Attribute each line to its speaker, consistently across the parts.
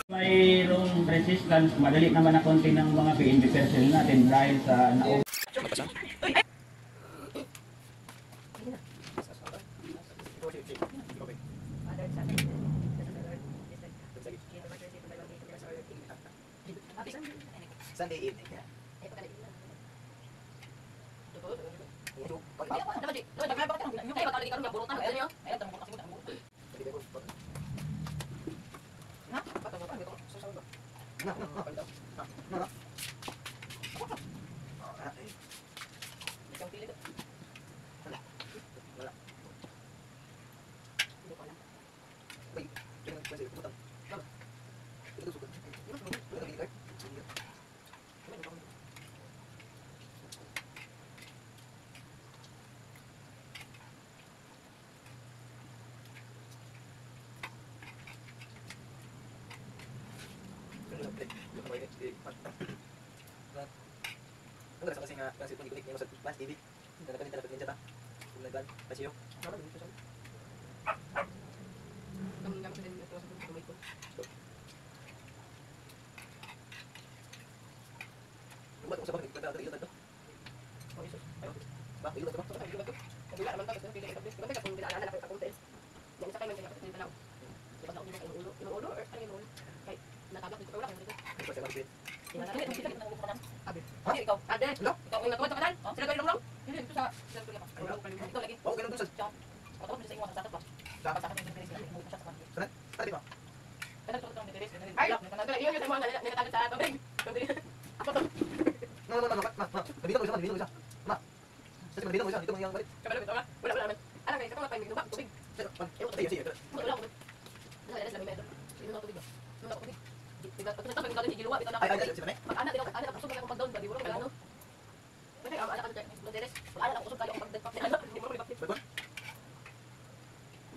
Speaker 1: Mayroong resistance, madali naman na konti ng mga PNP personnel natin dahil sa naong.
Speaker 2: Sunday evening. Ano sa kasi nga kasi kung dikunik niyo sa Plus TV. Dapat ninja ta. Kung nagban, pasiyo. Buat usah pakai kata itu tadi. Oh, Yesus. Ayo. Bah, itu tadi. Wala naman tapos pili ito. Diba kung dinaanan na ako tayo. Yan sa kay man sa tanaw. Diba sa ulo or ano yun? Kay natabak dito wala kang dito. Ito sa bakit. Abi. Okay, ikaw. Ade. Ikaw ang natuwa sa kanan. Sila kayo lang. Hindi ito sa tuloy pa. Ito lagi.
Speaker 3: Oh, ganun dun sa...
Speaker 1: Patapos mo sa inyo sa pa. Dapat sa akin yung interest mo sa sa.
Speaker 3: Sana? Tadi ba?
Speaker 1: Pero ito ang interest. Ay, nakatala iyo yung mga nakatagal sa tubig. Ako to.
Speaker 3: No. Nabito mo isa. Ma. Kasi nabito mo isa. Dito mo yung balik.
Speaker 1: Kabalo bitaw na. Wala naman. Alam kay katong pa yung tubig.
Speaker 3: Sige.
Speaker 1: Wala ko. Wala sa metro. Ino na tubig. Ino na tubig. Diba, pag nagtatapos yung giluwa, bitaw na.
Speaker 3: Ay, si Manay.
Speaker 1: Mag-ana din ako, ana ako usog ako pag-down ba, di wala ano. Pwede ka ana ka sa deres. Ana ako usog kayo pag pag di mo libak.
Speaker 3: Betul?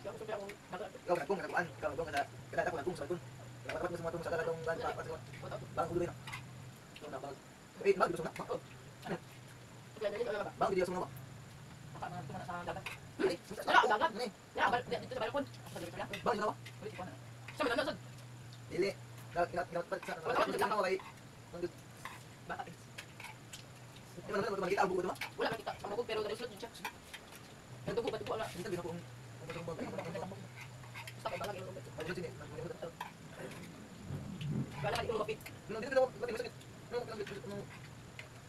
Speaker 1: Siya usog ako dagat.
Speaker 3: Kau nak kung nakuan, kau kung kada ako kung sa kun. Dapat mo semua sa datong ban pa sa. Bang ulo na. Na bang. Eh, mag gusto na.
Speaker 1: Kaya dito na ba?
Speaker 3: Bang video semua.
Speaker 1: Baka na tumana sa dagat.
Speaker 3: Ay,
Speaker 1: Wala dagat. Ya, dito sa balkon. Sa dito na.
Speaker 3: bang dito.
Speaker 1: Ulit ko na. Sa mga nasod.
Speaker 3: Dili. Dapat sa. Ano kay?
Speaker 1: Baka.
Speaker 3: Di man naman makita ang buko diba?
Speaker 1: Wala makita. Mamugod pero dari sulod siya. Pero dugo ba dugo wala.
Speaker 3: Minta bino ko
Speaker 1: Basta kay balag yung lubid.
Speaker 3: Ayun sini.
Speaker 1: Wala ka di lumapit.
Speaker 3: Dito pati masakit.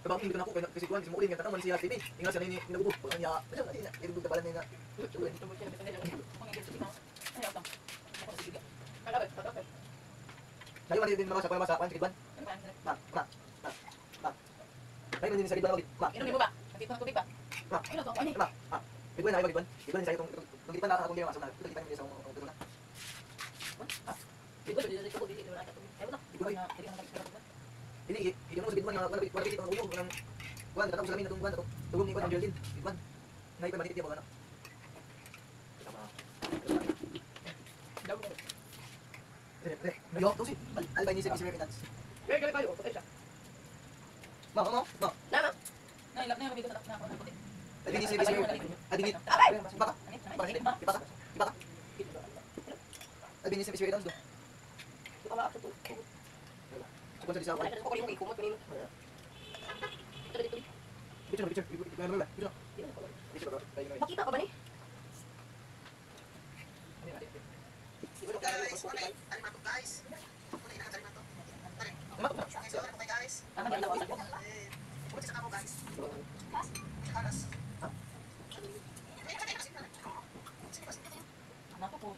Speaker 3: Kabang hindi ko na ako kasi kuan si mo uling nga tanaman siya TV. Ingat siya ni nabubo. Pag niya, ano niya, idugo ta balan niya.
Speaker 1: Tungkol siya na bisan nila. Kung hindi siya. Ay, ako. Ako sige. Kalabot, kalabot.
Speaker 3: Kayo man din mabasa kuan si Kidban. Ma. Kayo man din sa Kidban lagi. Ma.
Speaker 1: Inumin mo ba? Nakita ng tubig ba?
Speaker 3: Ma.
Speaker 1: Ino to, ano?
Speaker 3: Ma. Kidban na Kidban. Kidban sa itong Kidban na akong masuk na. Kidban ni sa itong na.
Speaker 1: Dito dito ko dito na tubig. Ay, wala. Dito na, dito na nag-expert.
Speaker 3: Ini mo sa Kidban na wala dito ang ulo ng kuan katapos sa lamin atong kuan tugong ni kuan ang Jolin. Kidban. Nay pa maniti ba na?
Speaker 1: Daw mo.
Speaker 3: Yo, tu si. Albay ni sa Americans.
Speaker 1: Kaya kayo, patay siya.
Speaker 3: Ma.
Speaker 1: Nama. Nailap na yung bigo sa ako ng puti.
Speaker 3: Adini si Adini. Baka. Baka. Adini si Americans do.
Speaker 1: Wala ako to.
Speaker 3: Kung sa disa
Speaker 1: Wala ko yung ikumot kanino. Ito dito.
Speaker 3: Picture. Ano ba? Picture.
Speaker 1: Makita ka ba ni? Ano ba nawasan ko? Ano ko po?